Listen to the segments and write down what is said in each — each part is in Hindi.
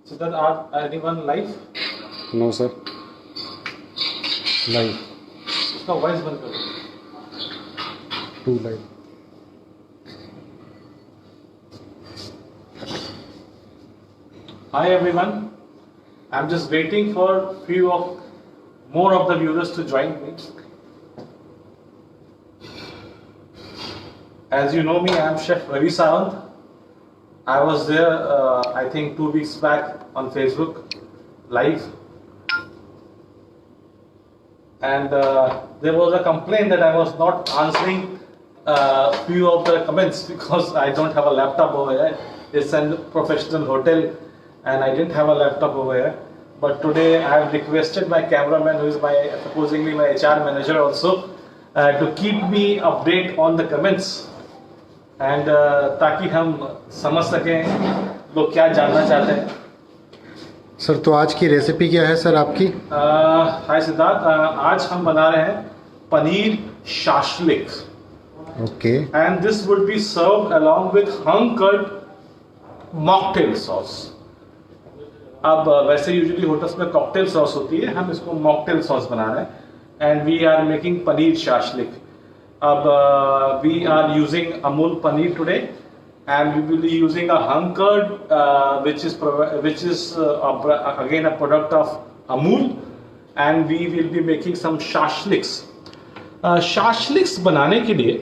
Siddharth, are anyone live? No sir live इसका वॉइस बंद करो. 2 live. Hi everyone. I'm just waiting for few of more of the viewers to join me. As you know me, I am Chef Ravi Sawant. I was there, I think 2 weeks back on Facebook live, and there was a complaint that I was not answering few of the comments because I don't have a laptop over here. It's a professional hotel, and I didn't have a laptop over here. But today I have requested my cameraman, who is supposedly my HR manager also, to keep me update on the comments. And ताकि हम समझ सकें लोग क्या जानना चाहते हैं. सर तो आज की रेसिपी क्या है सर आपकी? हाय सिद्धार्थ, आज हम बना रहे हैं paneer shashlik. Okay. And this would be served along with hung curd mocktail sauce. अब वैसे यूजुअली होटल्स में कॉकटेल सॉस होती है, हम इसको मॉकटेल सॉस बना रहे हैं. And we are making paneer shashlik. we are using Amul paneer today, and we will be using a hung curd, which is again a product of Amul, and we will be making some shashliks. Shashliks बनाने के लिए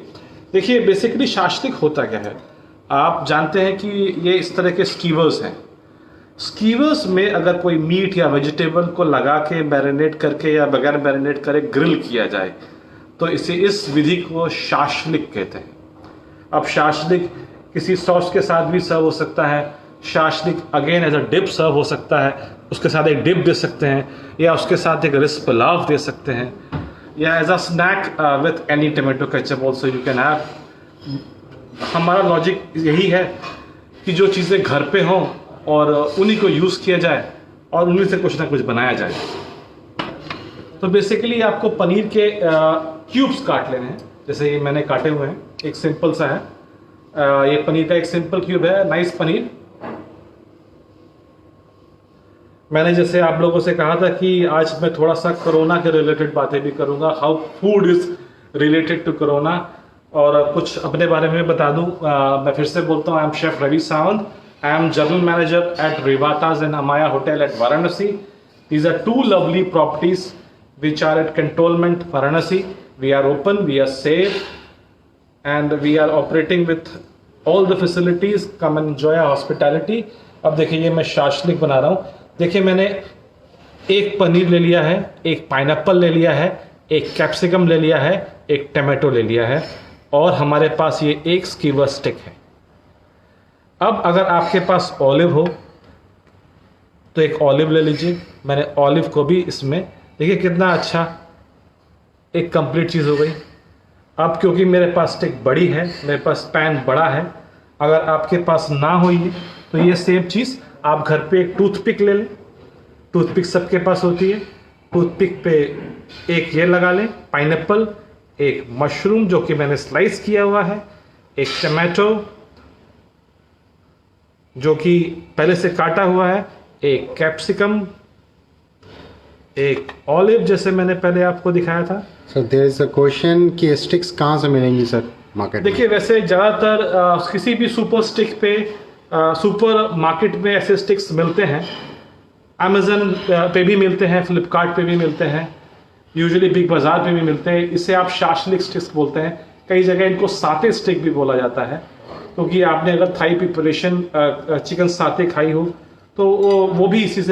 देखिए बेसिकली शाशलिक होता क्या है. आप जानते हैं कि ये इस तरह के स्कीवर्स हैं. स्कीवर्स में अगर कोई मीट या वेजिटेबल को लगा के मैरिनेट करके या बगैर मैरिनेट करे ग्रिल किया जाए तो इस विधि को शाशलिक कहते हैं. अब शाशलिक किसी सॉस के साथ भी सर्व हो सकता है. Shashlik again as a dip serve हो सकता है. उसके साथ एक डिप दे सकते हैं, या उसके साथ एक रिस पुलाव दे सकते हैं, या as a snack with any tomato ketchup also you can have. हमारा लॉजिक यही है कि जो चीज़ें घर पे हों और उन्हीं को यूज़ किया जाए और उन्हीं से कुछ ना कुछ बनाया जाए. तो बेसिकली आपको पनीर के क्यूब्स काट लेने हैं. जैसे ये मैंने काटे हुए हैं, एक सिंपल सा है. ये पनीर का एक सिंपल क्यूब है, नाइस पनीर. मैंने जैसे आप लोगों से कहा था कि आज मैं थोड़ा सा कोरोना के रिलेटेड बातें भी करूंगा, how food is related to corona, और कुछ अपने बारे में बता दूं. मैं फिर से बोलता हूं, I am chef Ravi Sawant. I am general manager at Rivatas and Amaya hotel at Varanasi. These are 2 lovely properties which are at Cantonment, Varanasi. We are open, we are safe, and we are operating with all the facilities. Come and enjoy our hospitality. अब देखिए ये मैं शाशलिक बना रहा हूँ. देखिए मैंने एक पनीर ले लिया है, एक पाइनएप्पल ले लिया है, एक कैप्सिकम ले लिया है, एक टमाटो ले लिया है, और हमारे पास ये एक स्कीवर स्टिक है. अब अगर आपके पास ऑलिव हो तो एक ऑलिव ले लीजिए. मैंने ऑलिव को भी इसमें, देखिए कितना अच्छा एक कंप्लीट चीज़ हो गई. अब क्योंकि मेरे पास स्टिक बड़ी है, मेरे पास पैन बड़ा है, अगर आपके पास ना हो ये तो ये सेम चीज़ आप घर पे एक टूथपिक ले लें. टूथपिक सबके पास होती है. टूथपिक पे एक ये लगा लें पाइनएप्पल, एक मशरूम जो कि मैंने स्लाइस किया हुआ है, एक टमाटो जो कि पहले से काटा हुआ है, एक कैप्सिकम, एक ऑलिव जैसे मैंने पहले आपको दिखाया था. Sir there is a question कि स्टिक्स कहाँ से मिलेंगी सर मार्केट में? देखिए वैसे ज़्यादातर किसी भी सुपर स्टिक पे सुपर मार्केट में ऐसे स्टिक्स मिलते हैं. अमेजन पे भी मिलते हैं, फ्लिपकार्ट पे भी मिलते हैं, यूजुअली बिग बाज़ार पे भी मिलते हैं. इसे आप शाशलिक स्टिक्स बोलते हैं. कई जगह इनको साते स्टिक भी बोला जाता है, क्योंकि आपने अगर थाई प्रिपरेशन चिकन साते खाई हो तो वो भी इसी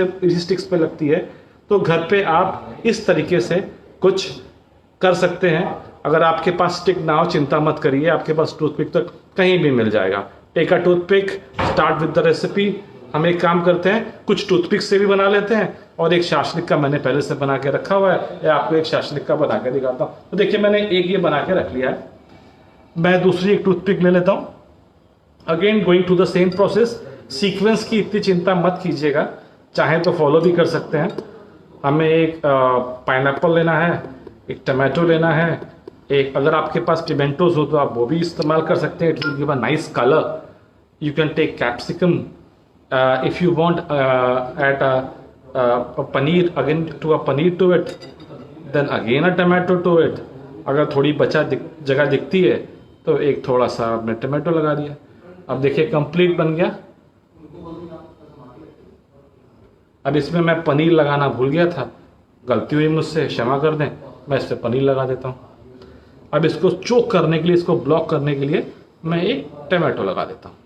स्टिक्स पे लगती है. तो घर पे आप इस तरीके से कुछ कर सकते हैं. अगर आपके पास स्टिक ना हो चिंता मत करिए, आपके पास टूथपिक तो कहीं भी मिल जाएगा. Take a toothpick, start with the recipe. हम एक काम करते हैं, कुछ टूथपिक से भी बना लेते हैं, और एक शाशलिक का मैंने पहले से बना के रखा हुआ है, या आपको एक शाशलिक का बना के दिखाता हूँ. तो देखिए मैंने एक ये बना के रख लिया है. मैं दूसरी एक टूथपिक ले लेता हूँ. Again going to the same process. Sequence की इतनी चिंता मत कीजिएगा, चाहे तो फॉलो भी कर सकते हैं. हमें एक पाइनएप्पल लेना है, एक टमाटो लेना है, एक अगर आपके पास पिमेंटोज हो तो आप वो भी इस्तेमाल कर सकते हैं. It will give a nice colour. You can take capsicum, if you want add a paneer again to a paneer to it, then again a tomato to it. अगर थोड़ी जगह दिखती है तो एक थोड़ा सा आपने टमाटो लगा दिया. अब देखिए कंप्लीट बन गया. अब इसमें मैं पनीर लगाना भूल गया था, गलती हुई मुझसे, क्षमा कर दें. मैं इस पर पनीर लगा देता हूँ. अब इसको चोक करने के लिए, इसको ब्लॉक करने के लिए मैं एक टमाटो लगा देता हूँ.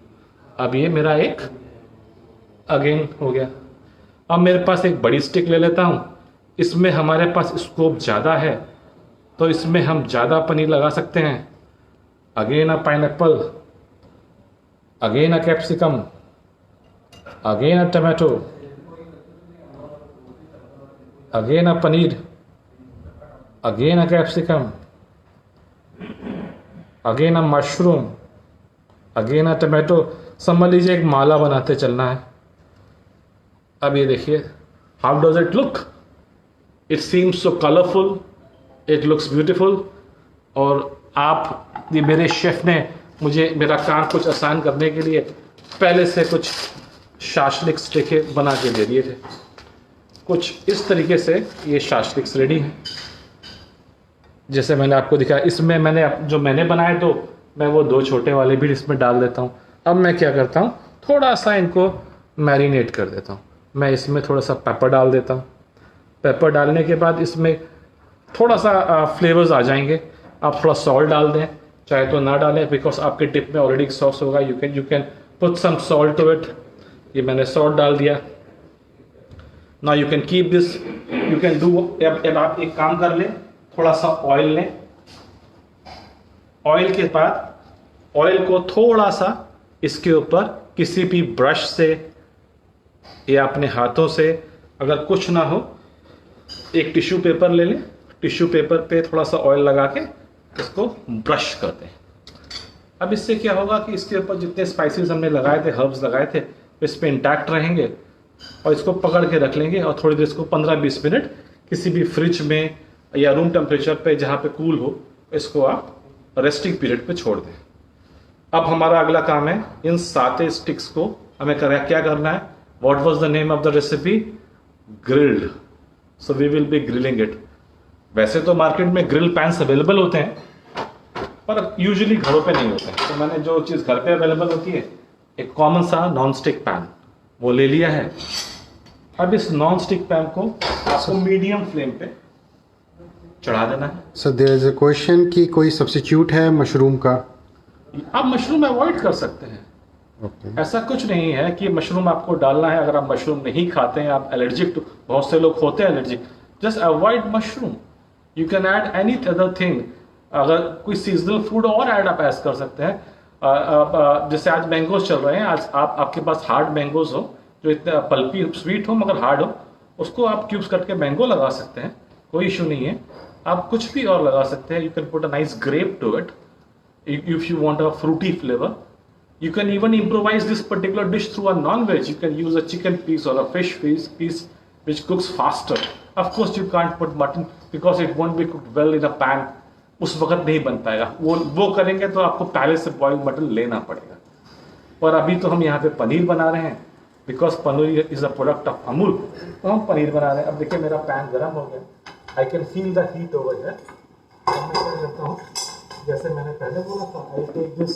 अब ये मेरा एक अगेन हो गया. अब मेरे पास एक बड़ी स्टिक ले लेता हूँ. इसमें हमारे पास स्कोप ज़्यादा है तो इसमें हम ज़्यादा पनीर लगा सकते हैं. Again a pineapple, again a capsicum, again a tomato, again a paneer, again a capsicum, again a mushroom, again a tomato. समझ लीजिए एक माला बनाते चलना है. अब ये देखिए, how does it look? It seems so colourful, it looks beautiful. और आप, ये मेरे शेफ़ ने मुझे मेरा काम कुछ आसान करने के लिए पहले से कुछ शाशलिक्स देखे बना के दे दिए थे. कुछ इस तरीके से ये शाशलिक्स रेडी हैं जैसे मैंने आपको दिखाया. इसमें मैंने बनाए तो मैं वो 2 छोटे वाले भी इसमें डाल देता हूँ. अब मैं क्या करता हूँ, थोड़ा सा इनको मैरिनेट कर देता हूँ. मैं इसमें थोड़ा सा पेपर डाल देता हूँ. पेपर डालने के बाद इसमें थोड़ा सा फ्लेवर्स आ जाएंगे. आप थोड़ा सॉल्ट डाल दें, चाहे तो ना डालें, बिकॉज आपके डिप में ऑलरेडी सॉस होगा. You can put some salt to it. ये मैंने सॉल्ट डाल दिया. Now you can keep this, you can do. अब आप एक काम कर लें, थोड़ा सा ऑयल लें. ऑयल के बाद ऑयल को थोड़ा सा इसके ऊपर किसी भी ब्रश से या अपने हाथों से, अगर कुछ ना हो, एक टिश्यू पेपर ले लें. टिश्यू पेपर पे थोड़ा सा ऑयल लगा के इसको ब्रश कर दें. अब इससे क्या होगा कि इसके ऊपर जितने स्पाइसेस हमने लगाए थे, हर्ब्स लगाए थे, इस पे इंटैक्ट रहेंगे. और इसको पकड़ के रख लेंगे और थोड़ी देर इसको 15-20 मिनट किसी भी फ्रिज में या रूम टेम्परेचर पे जहाँ पे कूल हो, इसको आप रेस्टिंग पीरियड पे छोड़ दें. अब हमारा अगला काम है, इन 7 स्टिक्स को हमें क्या करना है. What was the name of the recipe? Grilled. So we will be grilling it. वैसे तो मार्केट में ग्रिल पैन्स अवेलेबल होते हैं, पर यूजुअली घरों पे नहीं होते हैं. तो मैंने जो चीज़ घर पे अवेलेबल होती है, एक कॉमन सा नॉन स्टिक पैन, वो ले लिया है. अब इस नॉन स्टिक पैन को आपको मीडियम फ्लेम पे चढ़ा देना है. Sir there is a question कि कोई सब्स्टिट्यूट है मशरूम का? आप मशरूम अवॉइड कर सकते हैं. Okay. ऐसा कुछ नहीं है कि मशरूम आपको डालना है. अगर आप मशरूम नहीं खाते हैं, आप एलर्जिक, बहुत से लोग होते हैं allergic, just avoid mushroom. You can add any other thing. अगर कोई सीजनल फूड और ऐड आप ऐड कर सकते हैं. जैसे आज मैंगोज चल रहे हैं, आज आपके पास हार्ड मैंगोज हो, जो इतने पल्पी स्वीट हो मगर हार्ड हो, उसको आप क्यूब्स कट के मैंगो लगा सकते हैं, कोई इशू नहीं है. आप कुछ भी और लगा सकते हैं. You can put a nice grape to it if you want a fruity flavor. You can even improvise this particular dish through a non-veg. You can use a chicken piece or a fish piece which cooks faster. Of course you can't put mutton because it won't be cooked well in a pan. उस वक्त नहीं बन पाएगा. वो करेंगे तो आपको पहले से बॉइल्ड मटन लेना पड़ेगा. और अभी तो हम यहाँ पे पनीर बना रहे हैं, because paneer is a product of Amul, तो हम पनीर बना रहे हैं. अब देखिए मेरा पैन गर्म हो गया. I can feel the heat over here. मैं क्या करता हूँ, जैसे मैंने पहले बोला था, आई टेक दिस,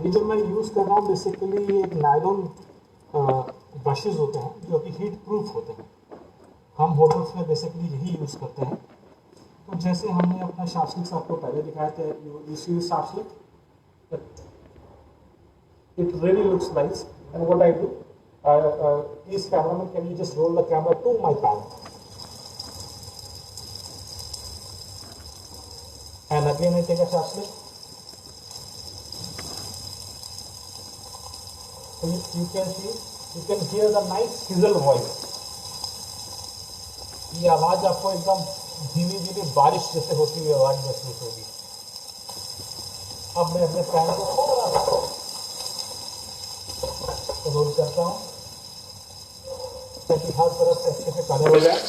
ये जो मैं यूज़ कर रहा हूँ बेसिकली एक नायलॉन ब्रशेज होते हैं जो कि हीट प्रूफ होते हैं. हम होटल्स में बेसिकली यही यूज़ करते हैं. तो जैसे हमने अपना शाशलिक्स आपको पहले दिखाए थे, you see shashlik, it really looks nice. And what I do, please cameraman, can you just roll the camera to my pan. And again I take a shashlik. So you can hear the nice sizzle voice. ये आवाज़ आपको एकदम धीमी धीमी बारिश जैसे होती हुई आवाज़ महसूस होगी. अब मैं अपने पैन को थोड़ा रोल करता हूँ ताकि हर तरफ से अच्छे से कलर हो जाए.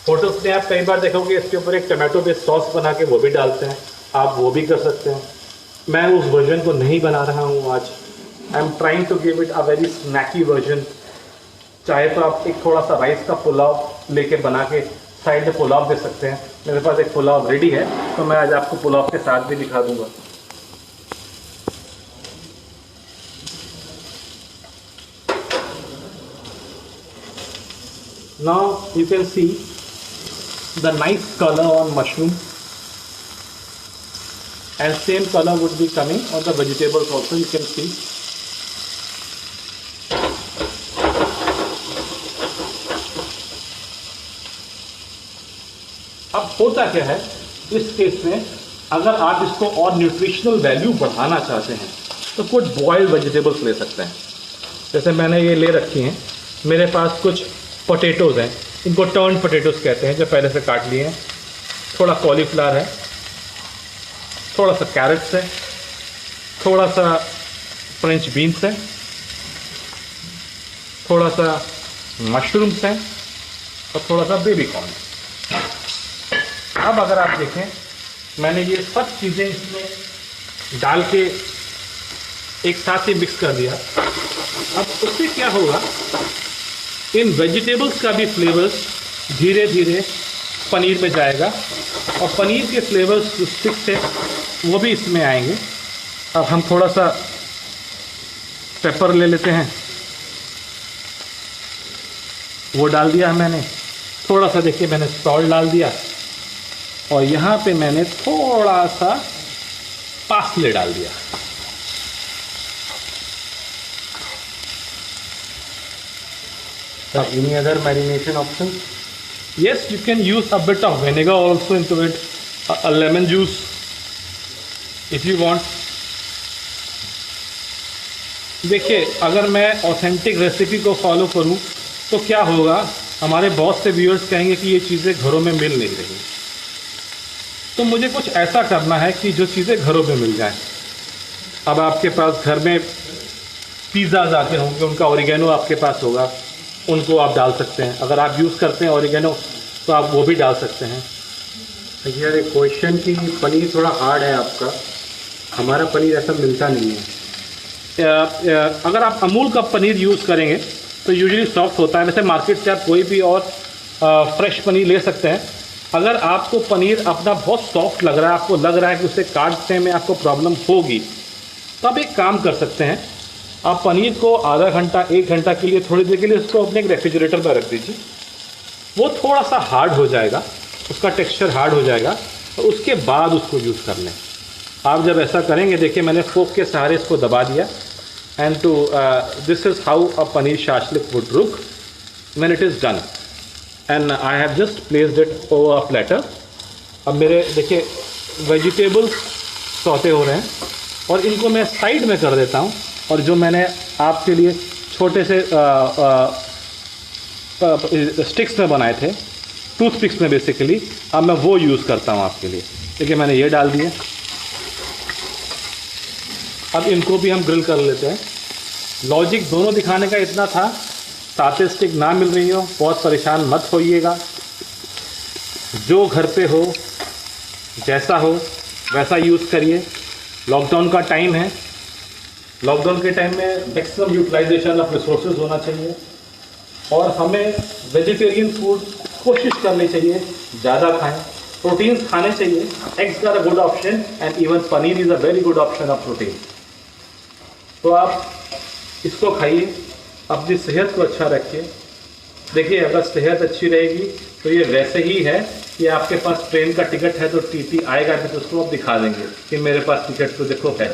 होटल्स में आप कई बार देखोगे इसके ऊपर एक टमाटो बेस्ड सॉस बना के वो भी डालते हैं, आप वो भी कर सकते हैं। मैं उस वर्जन को नहीं बना रहा हूँ आज। I am trying to give it a very snacky version. चाहे तो आप एक थोड़ा सा राइस का पुलाव लेके बना के साइड में पुलाव दे सकते हैं। मेरे पास एक पुलाव रेडी है, तो मैं आज आपको पुलाव के साथ भी दिखा दूंगा। Now you can see the nice color on mushroom, and same color would be coming on the vegetables also. You can see. अब होता क्या है इस केस में, अगर आप इसको और न्यूट्रिशनल वैल्यू बढ़ाना चाहते हैं तो कुछ बॉइल्ड वेजिटेबल्स ले सकते हैं। जैसे मैंने ये ले रखी हैं, मेरे पास कुछ पोटैटोज़ हैं, इनको टर्न पोटैटोज़ कहते हैं, जो पहले से काट लिए हैं। थोड़ा कॉलीफ्लावर है, थोड़ा सा कैरेट्स है, थोड़ा सा फ्रेंच बीन्स है, थोड़ा सा मशरूम्स हैं और थोड़ा सा बेबी कॉर्न है। अब अगर आप देखें, मैंने ये सब चीज़ें इसमें डाल के एक साथ ही मिक्स कर दिया। अब उससे क्या होगा, इन वेजिटेबल्स का भी फ्लेवर्स धीरे धीरे पनीर में जाएगा और पनीर के फ्लेवर्स जो स्टिक्स है वो भी इसमें आएंगे। अब हम थोड़ा सा पेपर ले लेते हैं, वो डाल दिया है मैंने। थोड़ा सा देखिए मैंने सॉल्ट डाल दिया और यहाँ पे मैंने थोड़ा सा पार्सले डाल दिया। Any other marination options? Yes, you can use a bit of vinegar also into it, a lemon juice if you want. देखिए, अगर मैं ऑथेंटिक रेसिपी को फॉलो करूं तो क्या होगा, हमारे बहुत से व्यूअर्स कहेंगे कि ये चीज़ें घरों में मिल नहीं रही। तो मुझे कुछ ऐसा करना है कि जो चीज़ें घरों में मिल जाएं। अब आपके पास घर में पिज़्ज़ाज आते होंगे, उनका ओरिगेनो आपके पास होगा, उनको आप डाल सकते हैं। अगर आप यूज़ करते हैं ओरिगेनो तो आप वो भी डाल सकते हैं। यार एक क्वेश्चन कि पनीर थोड़ा हार्ड है आपका, हमारा पनीर ऐसा मिलता नहीं है। अगर आप अमूल का पनीर यूज़ करेंगे तो यूजुअली सॉफ्ट होता है। वैसे मार्केट से आप कोई भी और फ्रेश पनीर ले सकते हैं। अगर आपको पनीर अपना बहुत सॉफ्ट लग रहा है, आपको लग रहा है कि उसे काटने में आपको प्रॉब्लम होगी, तो आप एक काम कर सकते हैं, आप पनीर को आधा घंटा 1 घंटा के लिए थोड़ी देर के लिए उसको अपने एक रेफ्रिजरेटर में रख दीजिए। वो थोड़ा सा हार्ड हो जाएगा, उसका टेक्सचर हार्ड हो जाएगा और उसके बाद उसको यूज़ कर लें। आप जब ऐसा करेंगे, देखिए मैंने फोक के सहारे इसको दबा दिया। And to this is how a paneer shashlik would look when it is done. And I have just placed it over a platter. अब मेरे देखिए वेजिटेबल्स सौते हो रहे हैं और इनको मैं साइड में कर देता हूँ। और जो मैंने आपके लिए छोटे से स्टिक्स में बनाए थे, टूथ पिक्स में बेसिकली, अब मैं वो यूज़ करता हूँ आपके लिए। देखिए मैंने ये डाल दिए। अब इनको भी हम ग्रिल कर लेते हैं। लॉजिक दोनों दिखाने का इतना था, साते स्टिक ना मिल रही हो बहुत परेशान मत होइएगा। जो घर पे हो, जैसा हो वैसा यूज़ करिए। लॉकडाउन का टाइम है, लॉकडाउन के टाइम में मैक्सिमम यूटिलाइजेशन ऑफ रिसोर्सेज होना चाहिए और हमें वेजिटेरियन फूड कोशिश करनी चाहिए, ज़्यादा खाएं। प्रोटीन्स खाने चाहिए। Eggs are a good option and even paneer is a very good option of protein. तो आप इसको खाइए, अपनी सेहत को अच्छा रखिए। देखिए अगर सेहत अच्छी रहेगी तो ये वैसे ही है कि आपके पास ट्रेन का टिकट है तो टीटी आएगा भी तो उसको आप दिखा देंगे कि मेरे पास टिकट तो देखो है,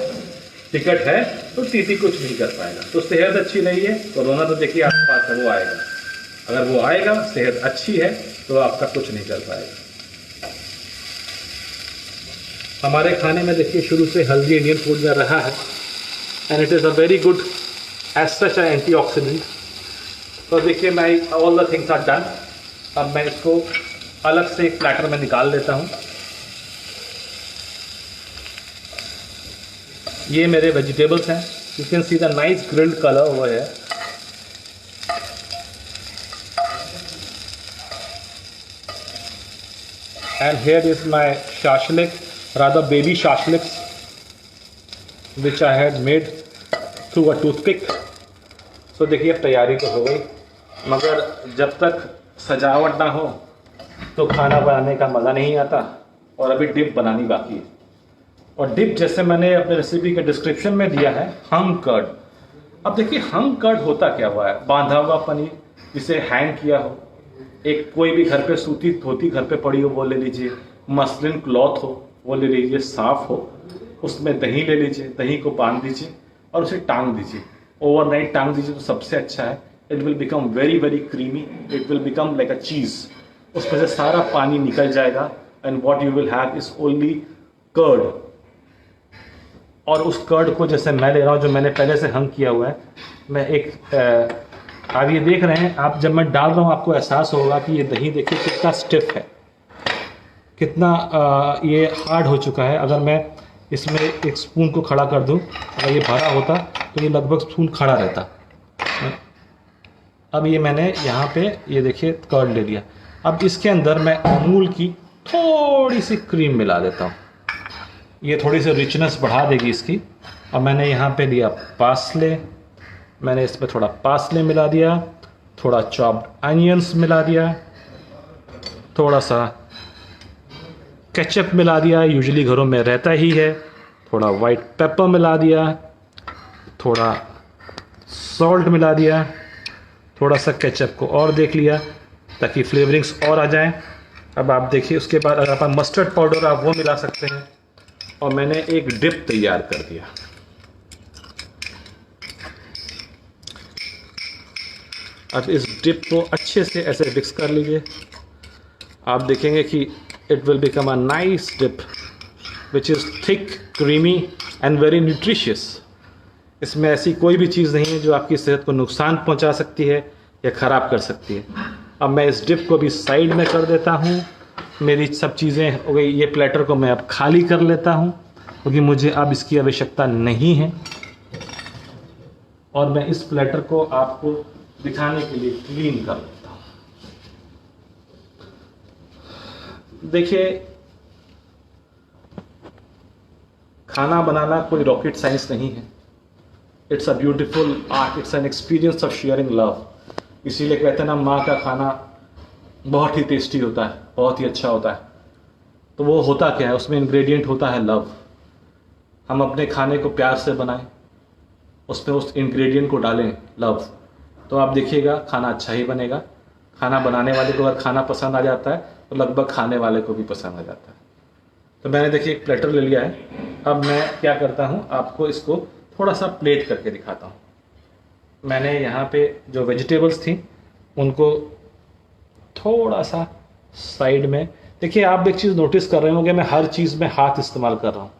टिकट है तो टीटी कुछ नहीं कर पाएगा। तो सेहत अच्छी नहीं है, कोरोना तो देखिए आपके पास है, वो आएगा। अगर वो आएगा, सेहत अच्छी है तो आपका कुछ नहीं कर पाएगा। हमारे खाने में देखिए शुरू से हेल्दी इंडियन फूड में रहा है and it is a very good as such a antioxidant. तो देखिए मैं all the things are done. अब मैं इसको अलग से एक प्लेटर में निकाल लेता हूँ। ये मेरे वेजिटेबल्स हैं, you can see the nice grilled colour over है। and here is my shashlik, rather baby shashliks, which I had made through a toothpick. So देखिए अब तैयारी तो हो गई, मगर जब तक सजावट ना हो तो खाना बनाने का मज़ा नहीं आता। और अभी डिप बनानी बाकी है। और डिप जैसे मैंने अपने रेसिपी के डिस्क्रिप्शन में दिया है, हंग कर्ड। अब देखिए हंग कर्ड होता क्या हुआ है, बांधा हुआ पनीर जिसे हैंग किया हो, एक कोई भी घर पे सूती धोती घर पे पड़ी हो वो ले लीजिए, मसलिन क्लॉथ हो वो ले लीजिए, साफ हो, उसमें दही ले लीजिए, दही को बांध दीजिए और उसे टांग दीजिए, ओवरनाइट टांग दीजिए तो सबसे अच्छा है। It will become very very creamy, it will become like a cheese. उसमें से सारा पानी निकल जाएगा and what you will have is only curd. और उस कर्ड को जैसे मैं ले रहा हूँ, जो मैंने पहले से हंग किया हुआ है, मैं एक आप ये देख रहे हैं, आप जब मैं डाल रहा हूँ आपको एहसास होगा कि ये दही देखिए कितना स्टिफ है, कितना ये हार्ड हो चुका है। अगर मैं इसमें एक स्पून को खड़ा कर दूं, अगर ये भरा होता तो ये लगभग स्पून खड़ा रहता। अब ये मैंने यहाँ पे ये देखिए कर्ड ले लिया। अब इसके अंदर मैं अमूल की थोड़ी सी क्रीम मिला देता हूँ, ये थोड़ी सी रिचनेस बढ़ा देगी इसकी। और मैंने यहाँ पे लिया पार्सले, मैंने इसमें थोड़ा पार्सले मिला दिया, थोड़ा चॉप्ड अनियंस मिला दिया, थोड़ा सा केचप मिला दिया, यूजुअली घरों में रहता ही है, थोड़ा वाइट पेपर मिला दिया, थोड़ा सॉल्ट मिला दिया, थोड़ा सा केचप को और देख लिया ताकि फ्लेवरिंग्स और आ जाएं। अब आप देखिए उसके बाद अगर आप मस्टर्ड पाउडर आप वो मिला सकते हैं। और मैंने एक डिप तैयार कर दिया। अब इस डिप को अच्छे से ऐसे मिक्स कर लीजिए। आप देखेंगे कि it will become a nice dip which is thick, creamy and very nutritious. इसमें ऐसी कोई भी चीज़ नहीं है जो आपकी सेहत को नुकसान पहुंचा सकती है या ख़राब कर सकती है। अब मैं इस डिप को भी साइड में कर देता हूँ। मेरी सब चीज़ें हो गई, ये प्लेटर को मैं अब खाली कर लेता हूँ क्योंकि मुझे अब इसकी आवश्यकता नहीं है। और मैं इस प्लेटर को आपको दिखाने के लिए क्लीन कर लेता हूँ। देखिए, खाना बनाना कोई रॉकेट साइंस नहीं है। It's a beautiful art, it's an experience of sharing love. इसीलिए कहते हैं ना, माँ का खाना बहुत ही टेस्टी होता है, बहुत ही अच्छा होता है। तो वो होता क्या है, उसमें इंग्रेडिएंट होता है लव। हम अपने खाने को प्यार से बनाएं, उसमें उस इंग्रेडिएंट को डालें लव, तो आप देखिएगा खाना अच्छा ही बनेगा। खाना बनाने वाले को अगर खाना पसंद आ जाता है तो लगभग खाने वाले को भी पसंद आ जाता है। तो मैंने देखिए एक प्लेटर ले लिया है। अब मैं क्या करता हूँ, आपको इसको थोड़ा सा प्लेट करके दिखाता हूँ। मैंने यहाँ पे जो वेजिटेबल्स थी उनको थोड़ा सा साइड में, देखिए आप एक चीज़ नोटिस कर रहे होंगे, मैं हर चीज़ में हाथ इस्तेमाल कर रहा हूँ।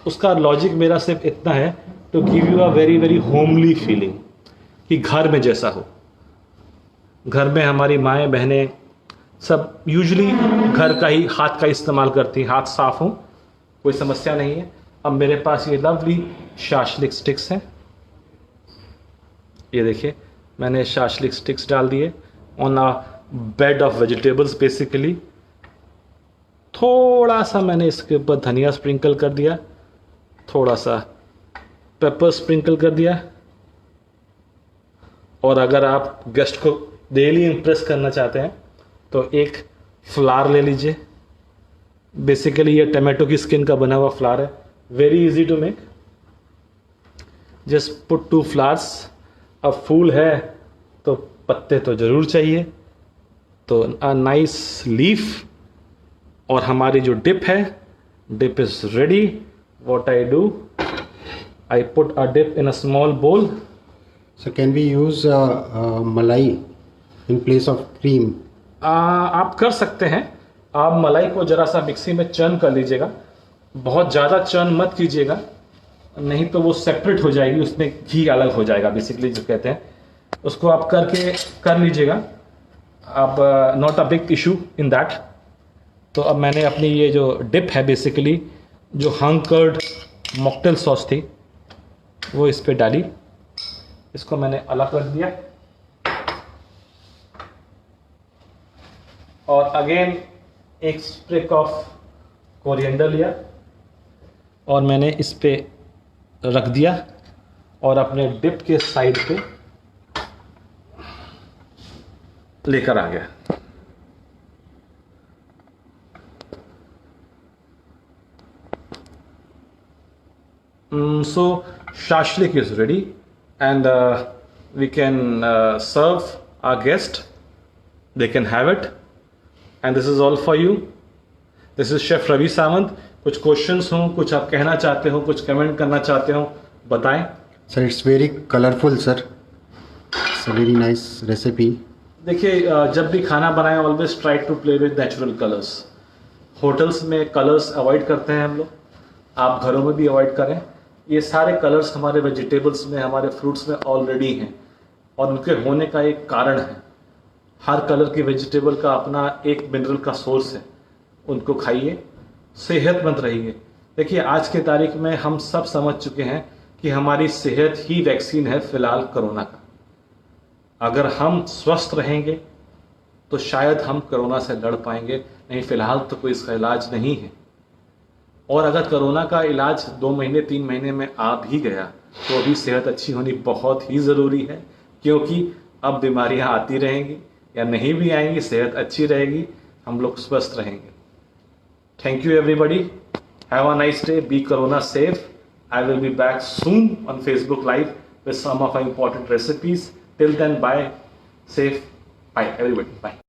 उसका लॉजिक मेरा सिर्फ इतना है to give you a very very homely feeling, कि घर में जैसा हो। घर में हमारी माएँ बहनें सब यूजुअली घर का ही हाथ का इस्तेमाल करती हैं, हाथ साफ हो, कोई समस्या नहीं है। अब मेरे पास ये लवली शाशलिक स्टिक्स हैं, ये देखिए मैंने शाशलिक स्टिक्स डाल दिए on a bed of vegetables basically. थोड़ा सा मैंने इसके ऊपर धनिया स्प्रिंकल कर दिया, थोड़ा सा पेपर स्प्रिंकल कर दिया। और अगर आप गेस्ट को डेली इम्प्रेस करना चाहते हैं तो एक फ्लावर ले लीजिए। बेसिकली ये टमाटो की स्किन का बना हुआ फ्लावर है, very easy to make. Just put 2 flowers. अब फूल है तो पत्ते तो ज़रूर चाहिए, तो अ नाइस लीफ। और हमारी जो डिप है, dip is ready. What I do, I put a dip in a small bowl. So can we use malai in place of cream? आप कर सकते हैं। आप मलाई को ज़रा सा मिक्सी में चर्न कर लीजिएगा, बहुत ज़्यादा चर्न मत कीजिएगा, नहीं तो वो सेपरेट हो जाएगी, उसमें घी अलग हो जाएगा बेसिकली जो कहते हैं। उसको आप कर लीजिएगा। अब not a big issue in that. तो अब मैंने अपनी ये जो डिप है बेसिकली, जो हंग कर्ड मॉकटेल सॉस थी, वो इस पे डाली। इसको मैंने अलग रख दिया। और अगेन एक स्प्रिक ऑफ कोरिएंडर लिया और मैंने इस पे रख दिया और अपने डिप के साइड पे लेकर आ गया। So shashlik is ready and we can serve our guest. They can have it and this is all for you. This is Chef Ravi Samant. कुछ क्वेश्चंस हो, कुछ आप कहना चाहते हो, कुछ कमेंट करना चाहते हो, बताएं। Sir it's very colourful sir, it's very nice recipe. देखिए जब भी खाना बनाएं always try to play with natural colours. Hotels में कलर्स अवॉइड करते हैं हम लोग, आप घरों में भी अवॉइड करें। ये सारे कलर्स हमारे वेजिटेबल्स में, हमारे फ्रूट्स में ऑलरेडी हैं और उनके होने का एक कारण है। हर कलर की वेजिटेबल का अपना एक मिनरल का सोर्स है, उनको खाइए, सेहतमंद रहिए। देखिए आज के तारीख में हम सब समझ चुके हैं कि हमारी सेहत ही वैक्सीन है फिलहाल कोरोना का। अगर हम स्वस्थ रहेंगे तो शायद हम कोरोना से लड़ पाएंगे, नहीं फिलहाल तो कोई इसका इलाज नहीं है। और अगर कोरोना का इलाज 2 महीने 3 महीने में आ भी गया तो अभी सेहत अच्छी होनी बहुत ही ज़रूरी है, क्योंकि अब बीमारियां आती रहेंगी या नहीं भी आएंगी, सेहत अच्छी रहेगी, हम लोग स्वस्थ रहेंगे। Thank you everybody, have a nice day, be corona safe. I will be back soon on Facebook live with some of our important recipes. Till then, bye, safe, bye everybody, bye.